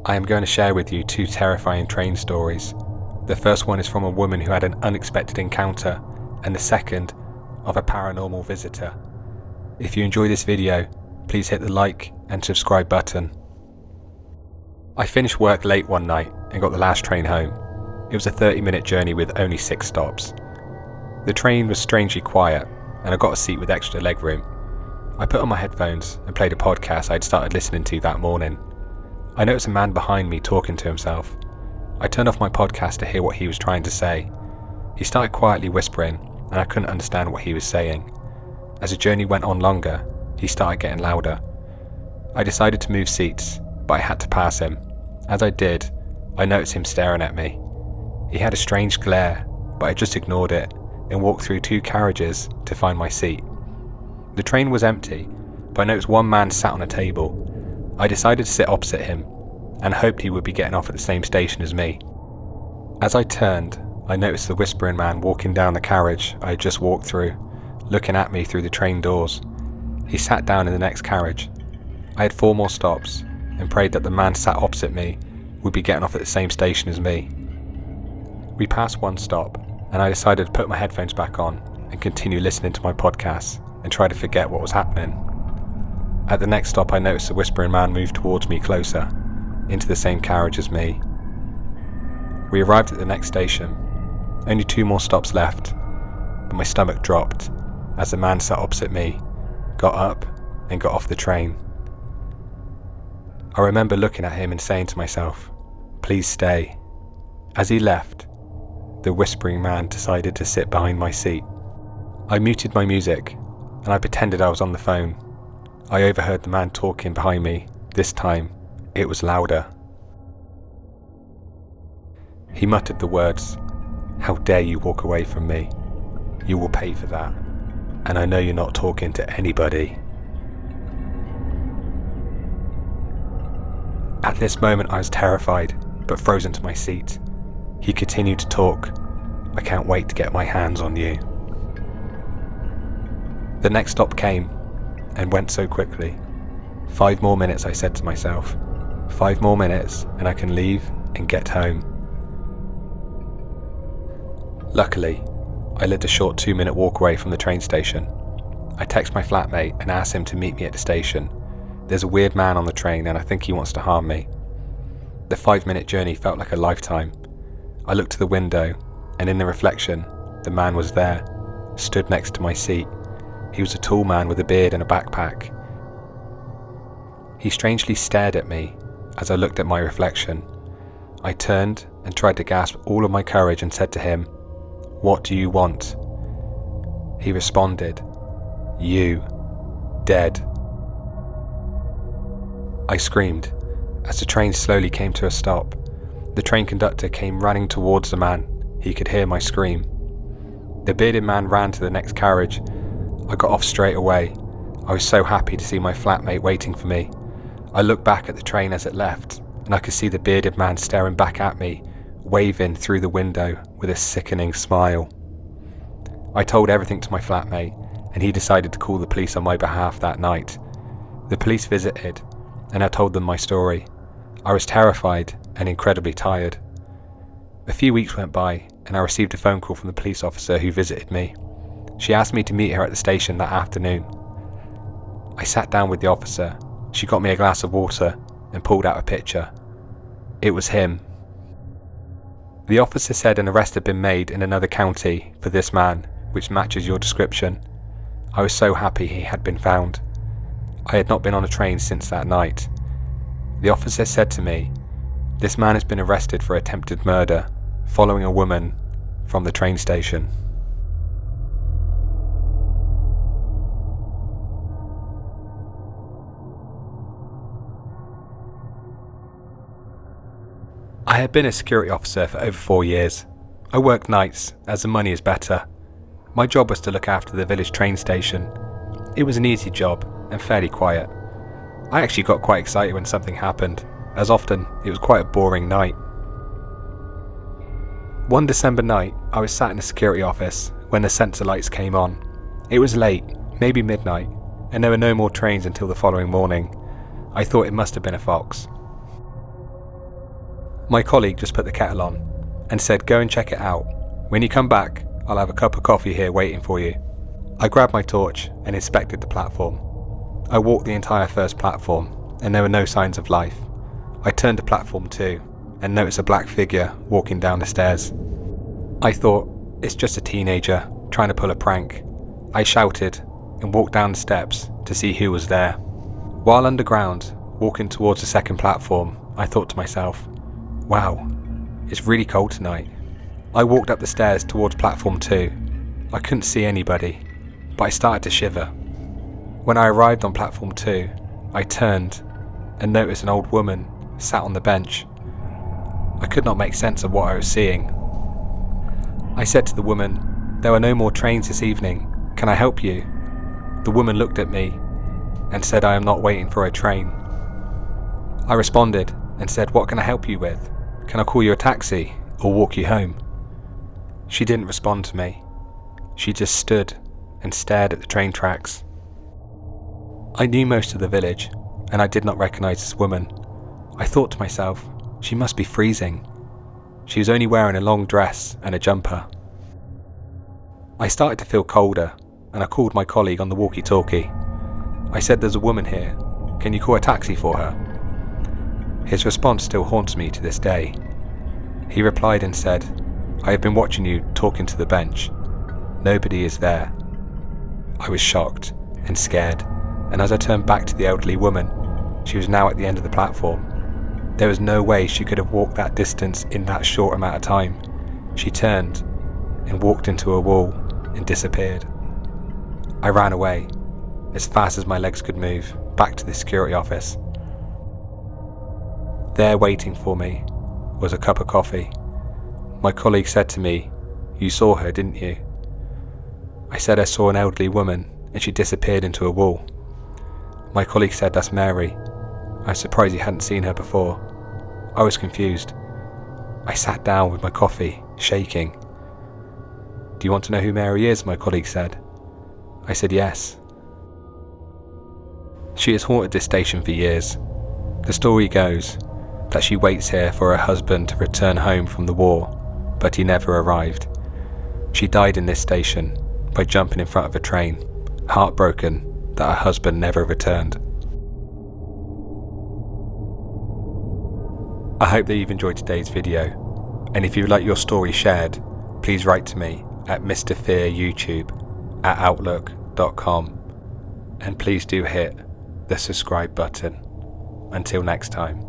I am going to share with you two terrifying train stories. The first one is from a woman who had an unexpected encounter, and the second of a paranormal visitor. If you enjoy this video, please hit the like and subscribe button. I finished work late one night and got the last train home. It was a 30-minute journey with only 6 stops. The train was strangely quiet, and I got a seat with extra legroom. I put on my headphones and played a podcast I'd started listening to that morning. I noticed a man behind me talking to himself. I turned off my podcast to hear what he was trying to say. He started quietly whispering, and I couldn't understand what he was saying. As the journey went on longer, he started getting louder. I decided to move seats, but I had to pass him. As I did, I noticed him staring at me. He had a strange glare, but I just ignored it and walked through 2 carriages to find my seat. The train was empty, but I noticed one man sat on a table. I decided to sit opposite him and hoped he would be getting off at the same station as me. As I turned, I noticed the whispering man walking down the carriage I had just walked through, looking at me through the train doors. He sat down in the next carriage. I had 4 more stops and prayed that the man sat opposite me would be getting off at the same station as me. We passed 1 stop, and I decided to put my headphones back on and continue listening to my podcast and try to forget what was happening. At the next stop, I noticed the whispering man move towards me closer, into the same carriage as me. We arrived at the next station. Only 2 more stops left, but my stomach dropped as the man sat opposite me got up and got off the train. I remember looking at him and saying to myself, "Please stay." As he left, the whispering man decided to sit behind my seat. I muted my music and I pretended I was on the phone. I overheard the man talking behind me. This time, it was louder. He muttered the words, "How dare you walk away from me? You will pay for that. And I know you're not talking to anybody." At this moment I was terrified, but frozen to my seat. He continued to talk. "I can't wait to get my hands on you." The next stop came, and went so quickly. 5 more minutes, I said to myself. 5 more minutes and I can leave and get home. Luckily, I lived a short 2-minute walk away from the train station. I texted my flatmate and asked him to meet me at the station. There's a weird man on the train and I think he wants to harm me. The 5-minute journey felt like a lifetime. I looked to the window, and in the reflection, the man was there, stood next to my seat. He was a tall man with a beard and a backpack. He strangely stared at me as I looked at my reflection. I turned and tried to gasp all of my courage and said to him, "What do you want?" He responded, "You, dead." I screamed as the train slowly came to a stop. The train conductor came running towards the man. He could hear my scream. The bearded man ran to the next carriage. I got off straight away. I was so happy to see my flatmate waiting for me. I looked back at the train as it left, and I could see the bearded man staring back at me, waving through the window with a sickening smile. I told everything to my flatmate, and he decided to call the police on my behalf that night. The police visited, and I told them my story. I was terrified and incredibly tired. A few weeks went by, and I received a phone call from the police officer who visited me. She asked me to meet her at the station that afternoon. I sat down with the officer. She got me a glass of water and pulled out a picture. It was him. The officer said an arrest had been made in another county for this man, which matches your description. I was so happy he had been found. I had not been on a train since that night. The officer said to me, "This man has been arrested for attempted murder, following a woman from the train station." I had been a security officer for over 4 years. I worked nights as the money is better. My job was to look after the village train station. It was an easy job and fairly quiet. I actually got quite excited when something happened, as often it was quite a boring night. One December night, I was sat in the security office when the sensor lights came on. It was late, maybe midnight, and there were no more trains until the following morning. I thought it must have been a fox. My colleague just put the kettle on and said, "Go and check it out. When you come back, I'll have a cup of coffee here waiting for you." I grabbed my torch and inspected the platform. I walked the entire first platform and there were no signs of life. I turned to platform 2 and noticed a black figure walking down the stairs. I thought, it's just a teenager trying to pull a prank. I shouted and walked down the steps to see who was there. While underground, walking towards the second platform, I thought to myself, wow, it's really cold tonight. I walked up the stairs towards platform 2. I couldn't see anybody, but I started to shiver. When I arrived on platform 2, I turned and noticed an old woman sat on the bench. I could not make sense of what I was seeing. I said to the woman, "There are no more trains this evening. Can I help you?" The woman looked at me and said, "I am not waiting for a train." I responded and said, "What can I help you with? Can I call you a taxi or walk you home?" She didn't respond to me. She just stood and stared at the train tracks. I knew most of the village and I did not recognize this woman. I thought to myself, she must be freezing. She was only wearing a long dress and a jumper. I started to feel colder and I called my colleague on the walkie-talkie. I said, "There's a woman here. Can you call a taxi for her?" His response still haunts me to this day. He replied and said, "I have been watching you talking to the bench. Nobody is there." I was shocked and scared, and as I turned back to the elderly woman, she was now at the end of the platform. There was no way she could have walked that distance in that short amount of time. She turned and walked into a wall and disappeared. I ran away, as fast as my legs could move, back to the security office. There waiting for me was a cup of coffee. My colleague said to me, "You saw her, didn't you?" I said I saw an elderly woman and she disappeared into a wall. My colleague said, "That's Mary." I was surprised he hadn't seen her before. I was confused. I sat down with my coffee, shaking. "Do you want to know who Mary is?" my colleague said. I said yes. She has haunted this station for years. The story goes that she waits here for her husband to return home from the war, but he never arrived. She died in this station by jumping in front of a train, heartbroken that her husband never returned. I hope that you've enjoyed today's video, and if you'd like your story shared, please write to me at mrfearyoutube@outlook.com, and please do hit the subscribe button. Until next time.